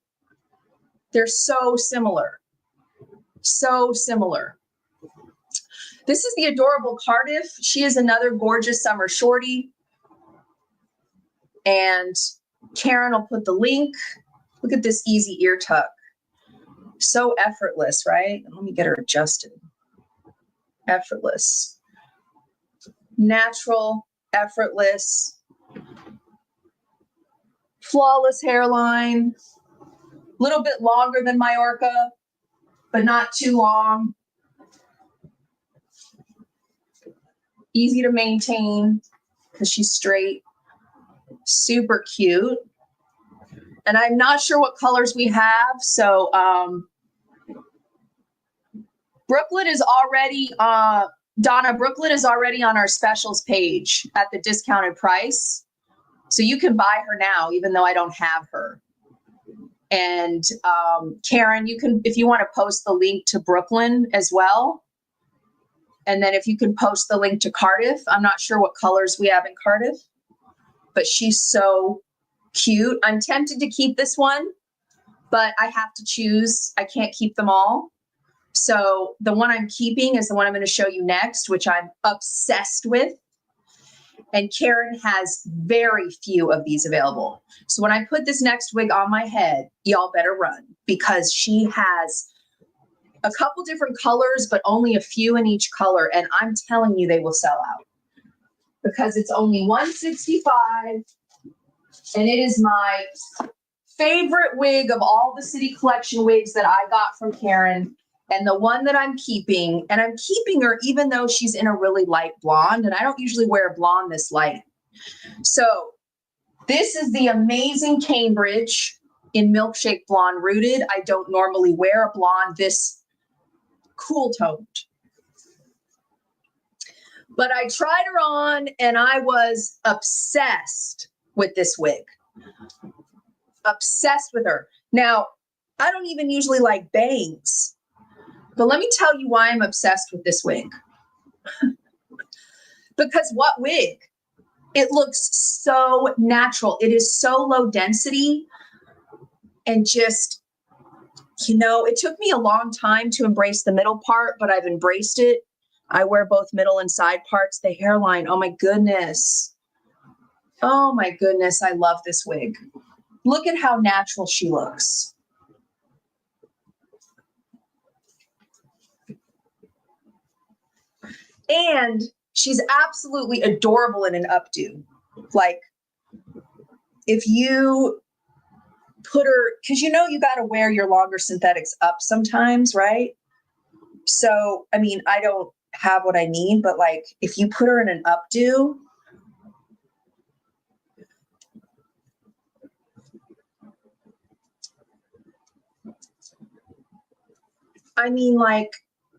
They're so similar. So similar. This is the adorable Cardiff. She is another gorgeous summer shorty. And Karen will put the link. Look at this easy ear tuck. So effortless, right? Let me get her adjusted. Effortless. Natural, effortless. Flawless hairline. A little bit longer than Majorca, but not too long. Easy to maintain because she's straight. Super cute. And I'm not sure what colors we have. So Brooklyn is already, Donna, Brooklyn is already on our specials page at the discounted price. So you can buy her now, even though I don't have her. And Karen, you can, if you want to post the link to Brooklyn as well. And then if you can post the link to Cardiff, I'm not sure what colors we have in Cardiff, but she's so cute. I'm tempted to keep this one, but I have to choose. I can't keep them all. So the one I'm keeping is the one I'm going to show you next, which I'm obsessed with. And Karen has very few of these available. So when I put this next wig on my head, y'all better run because she has a couple different colors, but only a few in each color. And I'm telling you, they will sell out because it's only $165. And it is my favorite wig of all the City Collection wigs that I got from Karen. And the one that I'm keeping, and I'm keeping her even though she's in a really light blonde, and I don't usually wear a blonde this light. So this is the amazing Cambridge in Milkshake Blonde Rooted. I don't normally wear a blonde this cool toned. But I tried her on and I was obsessed with this wig. Obsessed with her. Now, I don't even usually like bangs. But let me tell you why I'm obsessed with this wig. Because what wig? It looks so natural. It is so low density and just, you know, it took me a long time to embrace the middle part, but I've embraced it. I wear both middle and side parts. The hairline, oh my goodness. Oh my goodness, I love this wig. Look at how natural she looks. And she's absolutely adorable in an updo. Like, if you put her, because you know you got to wear your longer synthetics up sometimes, right? So, I mean, I don't have what I need, but like, if you put her in an updo, I mean, like,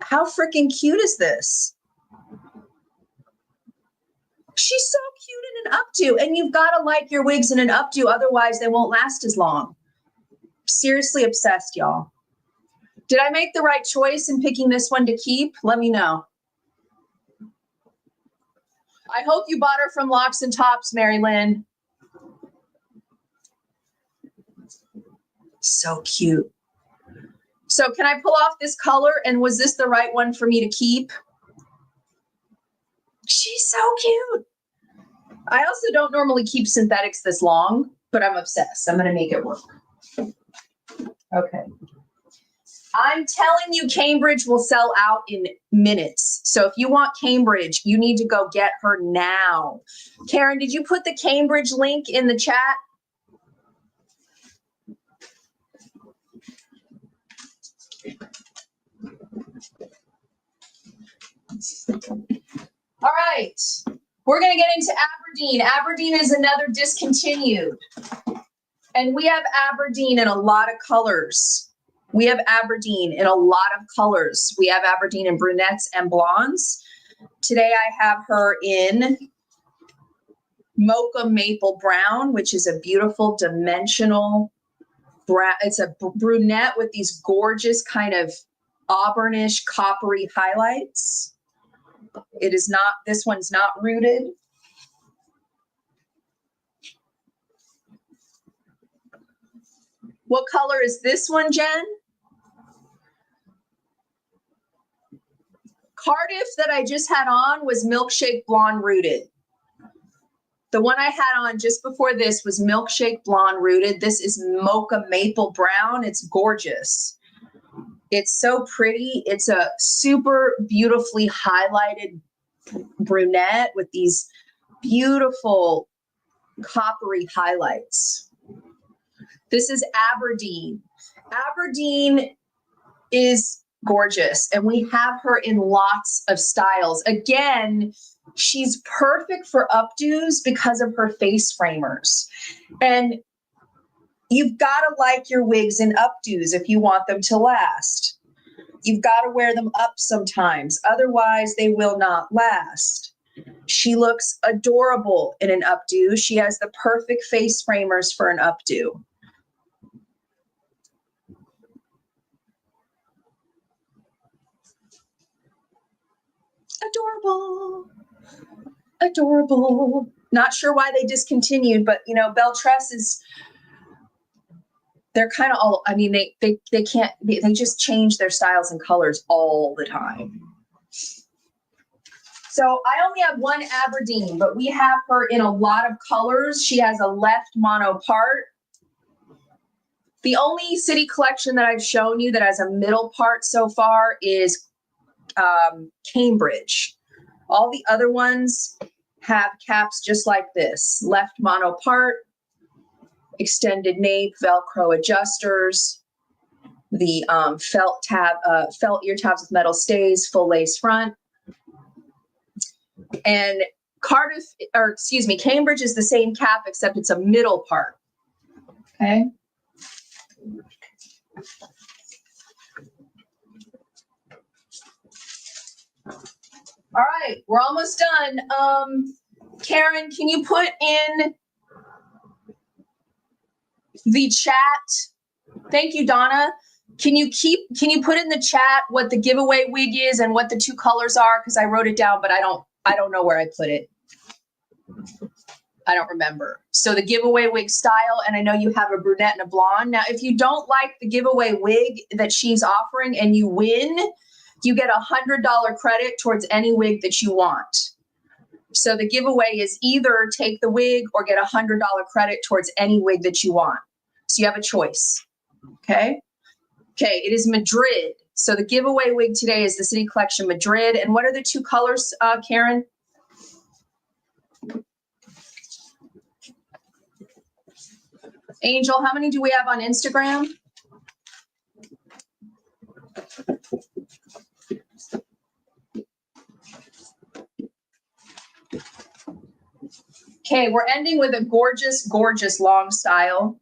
how freaking cute is this? She's so cute in an updo, and you've got to like your wigs in an updo, otherwise they won't last as long. Seriously obsessed, y'all. Did I make the right choice in picking this one to keep? Let me know. I hope you bought her from Locks and Tops, Mary Lynn. So cute. So can I pull off this color, and was this the right one for me to keep? She's so cute. I also don't normally keep synthetics this long, but I'm obsessed. I'm going to make it work. Okay. I'm telling you, Cambridge will sell out in minutes. So if you want Cambridge, you need to go get her now. Karen, did you put the Cambridge link in the chat? All right, we're going to get into Aberdeen. Aberdeen is another discontinued. And we have Aberdeen in a lot of colors. We have Aberdeen in a lot of colors. We have Aberdeen in brunettes and blondes. Today I have her in mocha maple brown, which is a beautiful dimensional brown. It's a brunette with these gorgeous kind of auburnish coppery highlights. It is not, this one's not rooted. What color is this one, Jen? Cardiff that I just had on was milkshake blonde rooted. The one I had on just before this was milkshake blonde rooted. This is mocha maple brown. It's gorgeous. It's so pretty. It's a super beautifully highlighted brunette with these beautiful coppery highlights. This is Aberdeen. Aberdeen is gorgeous, and we have her in lots of styles. Again, she's perfect for updos because of her face framers. And you've got to like your wigs in updos if you want them to last. You've got to wear them up sometimes, otherwise they will not last. She looks adorable in an updo. She has the perfect face framers for an updo. Adorable, adorable. Not sure why they discontinued, but you know, Beltress is, they're kind of all, I mean, they can't, they just change their styles and colors all the time. So I only have one Aberdeen, but we have her in a lot of colors. She has a left mono part. The only city collection that I've shown you that has a middle part so far is Cambridge. All the other ones have caps just like this: left mono part, extended nape, Velcro adjusters, the felt ear tabs with metal stays, full lace front. And Cambridge is the same cap, except it's a middle part. Okay. All right, we're almost done. Karen, can you put in the chat? Thank you, Donna. Can you put in the chat what the giveaway wig is and what the two colors are? Because I wrote it down, but I don't know where I put it. I don't remember. So the giveaway wig style, and I know you have a brunette and a blonde. Now, if you don't like the giveaway wig that she's offering and you win, you get $100 credit towards any wig that you want. So the giveaway is either take the wig or get $100 credit towards any wig that you want. So you have a choice. Okay. Okay. It is Madrid. So the giveaway wig today is the City Collection Madrid. And what are the two colors, Karen? Angel, how many do we have on Instagram? Okay, we're ending with a gorgeous, gorgeous long style.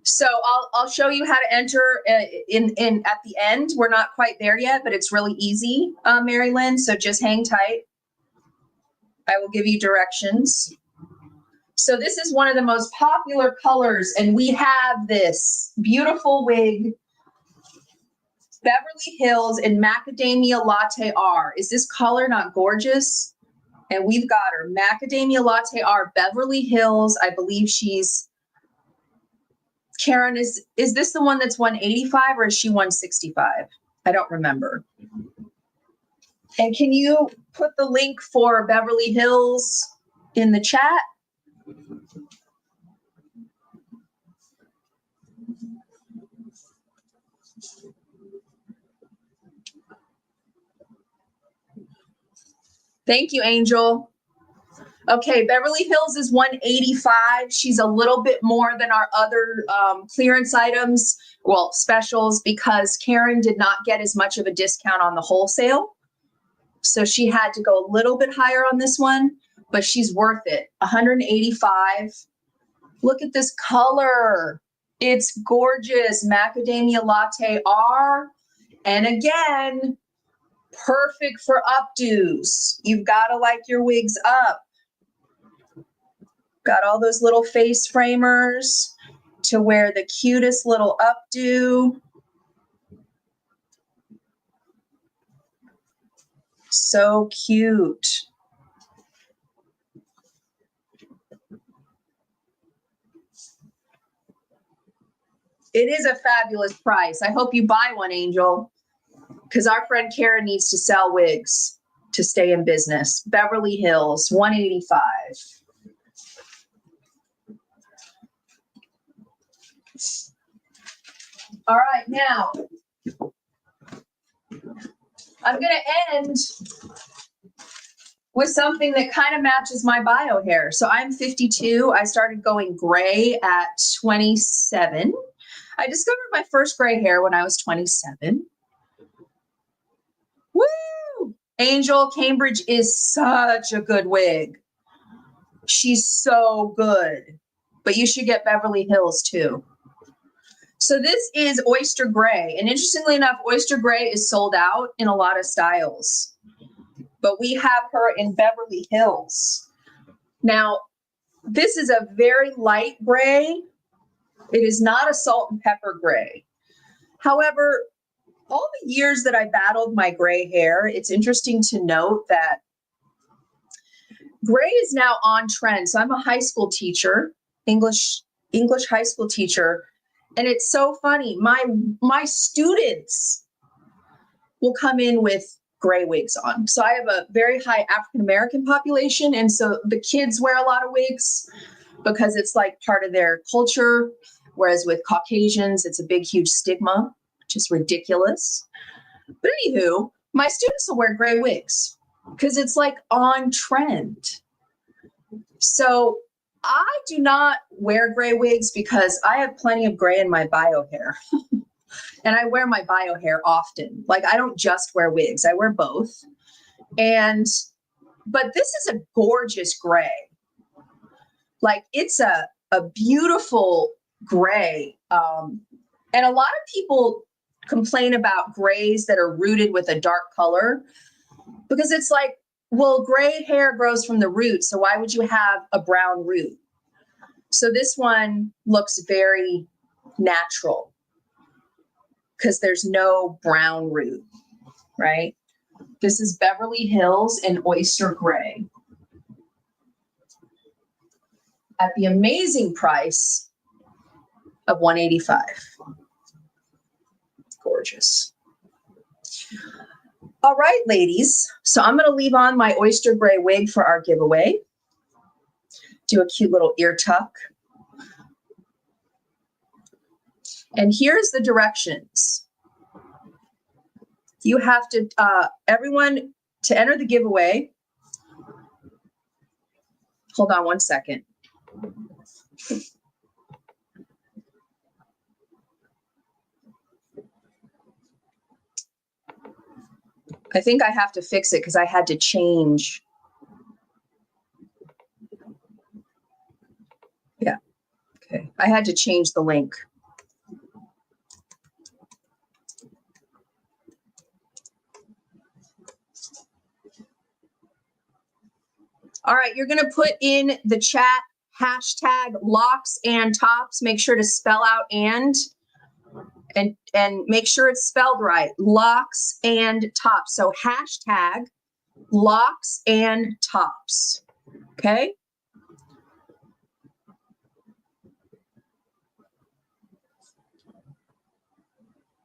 So I'll show you how to enter in at the end. We're not quite there yet, but it's really easy, Mary Lynn. So just hang tight. I will give you directions. So this is one of the most popular colors, and we have this beautiful wig, Beverly Hills in Macadamia Latte R. Is this color not gorgeous? And we've got her, Macadamia Latte R, Beverly Hills. I believe she's, Karen, is this the one that's 185 or is she 165? I don't remember. And can you put the link for Beverly Hills in the chat? Thank you, Angel. Okay, Beverly Hills is 185. She's a little bit more than our other clearance items, well, specials, because Karen did not get as much of a discount on the wholesale. So she had to go a little bit higher on this one, but she's worth it. 185. Look at this color. It's gorgeous. Macadamia latte R. And again, perfect for updos. You've got to like your wigs up. Got all those little face framers to wear the cutest little updo. So cute. It is a fabulous price. I hope you buy one, Angel, because our friend Karen needs to sell wigs to stay in business. Beverly Hills, 185. All right, now I'm going to end with something that kind of matches my bio hair. So I'm 52. I started going gray at 27. I discovered my first gray hair when I was 27. Woo! Angel, Cambridge is such a good wig. She's so good. But you should get Beverly Hills too. So this is Oyster Gray. And interestingly enough, Oyster Gray is sold out in a lot of styles. But we have her in Beverly Hills. Now, this is a very light gray. It is not a salt and pepper gray. However, all the years that I battled my gray hair, it's interesting to note that gray is now on trend. So I'm a high school teacher, English high school teacher. And it's so funny. My students will come in with gray wigs on. So I have a very high African-American population. And so the kids wear a lot of wigs because it's like part of their culture. Whereas with Caucasians, it's a big, huge stigma, which is ridiculous. But anywho, my students will wear gray wigs because it's like on trend. So I do not wear gray wigs because I have plenty of gray in my bio hair. And I wear my bio hair often. Like I don't just wear wigs, I wear both. But this is a gorgeous gray. Like it's a beautiful gray. And a lot of people complain about grays that are rooted with a dark color because it's like, well, gray hair grows from the root. So why would you have a brown root? So this one looks very natural because there's no brown root, right? This is Beverly Hills in Oyster Gray at the amazing price of $185. Gorgeous. All right, ladies. So I'm going to leave on my Oyster Gray wig for our giveaway. Do a cute little ear tuck. And here's the directions. You have to, everyone, to enter the giveaway. Hold on one second. I think I have to fix it because I had to change. Yeah, okay. I had to change the link. All right, you're going to put in the chat hashtag locks and tops. Make sure to spell out and make sure it's spelled right. Locks and tops. So hashtag locks and tops. Okay.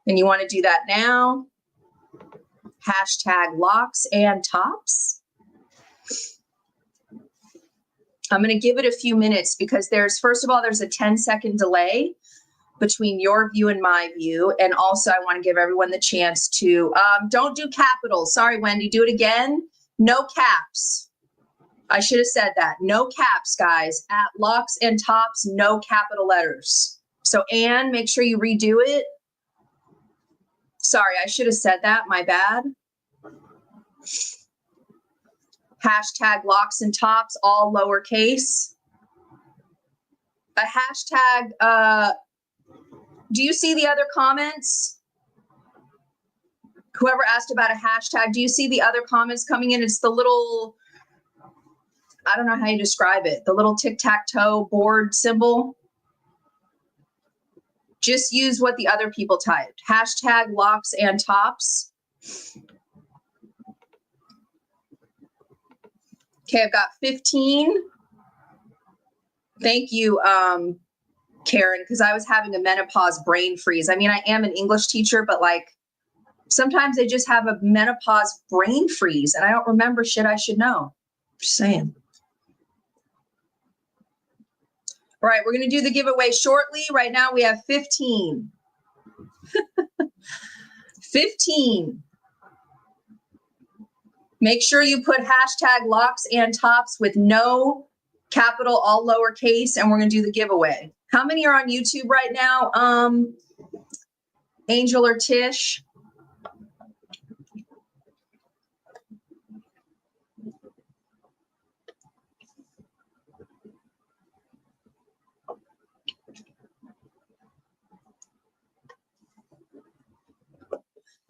And you want to do that now. Hashtag locks and tops. I'm going to give it a few minutes because first of all, there's a 10-second delay between your view and my view. And also I want to give everyone the chance to, don't do capitals. Sorry, Wendy, do it again. No caps. I should have said that. No caps, guys. At locks and tops, no capital letters. So Anne, make sure you redo it. Sorry, I should have said that. My bad. Hashtag locks and tops, all lowercase. A hashtag, do you see the other comments? Whoever asked about a hashtag, do you see the other comments coming in? It's the little, I don't know how you describe it, the little tic-tac-toe board symbol. Just use what the other people typed. Hashtag locks and tops. Okay, I've got 15. Thank you, Karen, because I was having a menopause brain freeze. I mean, I am an English teacher, but like sometimes I just have a menopause brain freeze and I don't remember shit I should know. Just saying. All right, we're going to do the giveaway shortly. Right now we have 15. 15. Make sure you put hashtag locks and tops with no capital, all lowercase, and we're going to do the giveaway. How many are on YouTube right now? Angel or Tish?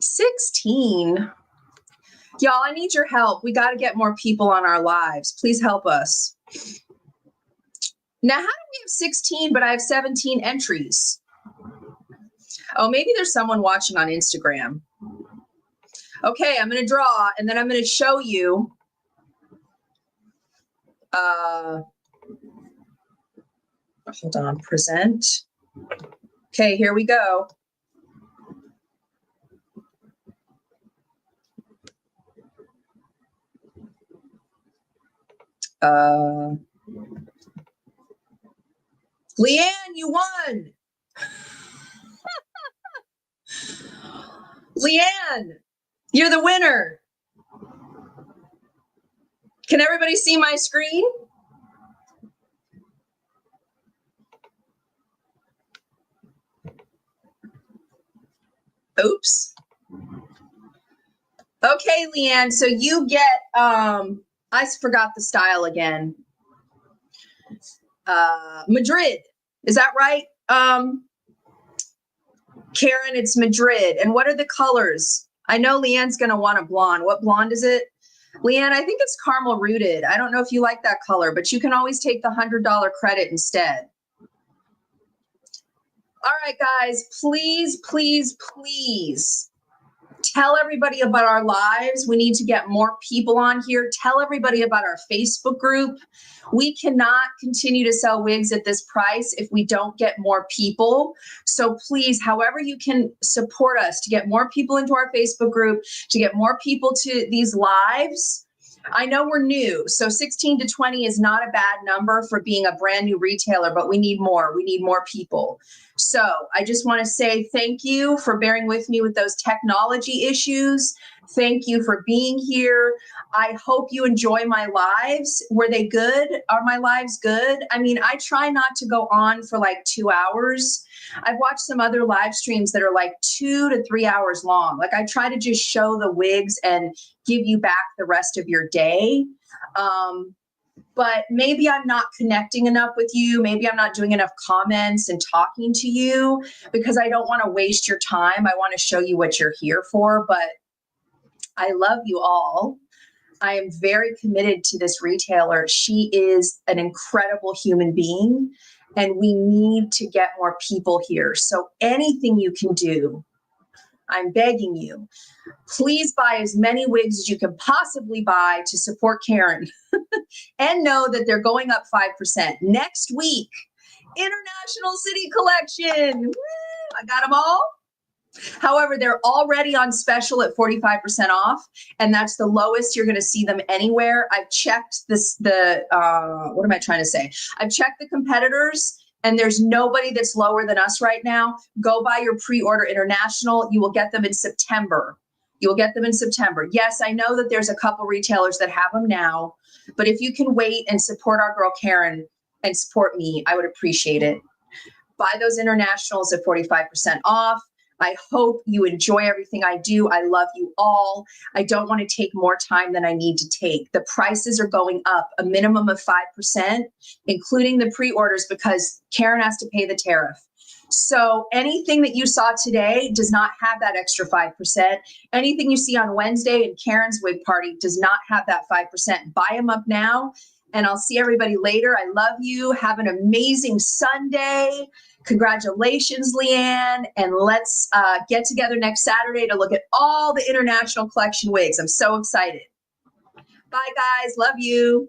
$16. Y'all, I need your help. We got to get more people on our lives. Please help us. Now, how do we have 16, but I have 17 entries? Oh, maybe there's someone watching on Instagram. Okay, I'm going to draw, and then I'm going to show you. Hold on, present. Okay, here we go. Leanne, you won. Leanne, you're the winner. Can everybody see my screen? Oops. Okay, Leanne, so you get, I forgot the style again. Madrid, is that right? Karen, it's Madrid. And what are the colors? I know Leanne's going to want a blonde. What blonde is it? Leanne, I think it's caramel rooted. I don't know if you like that color, but you can always take the $100 credit instead. All right, guys, please, please, please tell everybody about our lives. We need to get more people on here. Tell everybody about our Facebook group. We cannot continue to sell wigs at this price if we don't get more people. So please, however you can support us to get more people into our Facebook group, to get more people to these lives. I know we're new, so 16 to 20 is not a bad number for being a brand new retailer, but we need more. We need more people. So I just want to say thank you for bearing with me with those technology issues. Thank you for being here. I hope you enjoy my lives. Were they good? Are my lives good? I mean, I try not to go on for like 2 hours. I've watched some other live streams that are like 2 to 3 hours long. Like I try to just show the wigs and give you back the rest of your day. But maybe I'm not connecting enough with you. Maybe I'm not doing enough comments and talking to you because I don't want to waste your time. I want to show you what you're here for, but I love you all. I am very committed to this retailer. She is an incredible human being, and we need to get more people here. So anything you can do, I'm begging you, please buy as many wigs as you can possibly buy to support Karen and know that they're going up 5%. Next week, International City Collection. Woo! I got them all. However, they're already on special at 45% off, and that's the lowest you're going to see them anywhere. I've checked what am I trying to say? I've checked the competitors, and there's nobody that's lower than us right now. Go buy your pre-order international. You will get them in September. You'll get them in September. Yes, I know that there's a couple retailers that have them now, but if you can wait and support our girl Karen and support me, I would appreciate it. Buy those internationals at 45% off. I hope you enjoy everything I do. I love you all. I don't want to take more time than I need to take. The prices are going up a minimum of 5%, including the pre-orders, because Karen has to pay the tariff. So anything that you saw today does not have that extra 5%. Anything you see on Wednesday in Karen's wig party does not have that 5%. Buy them up now, and I'll see everybody later. I love you. Have an amazing Sunday. Congratulations, Leanne. And let's get together next Saturday to look at all the international collection wigs. I'm so excited. Bye, guys. Love you.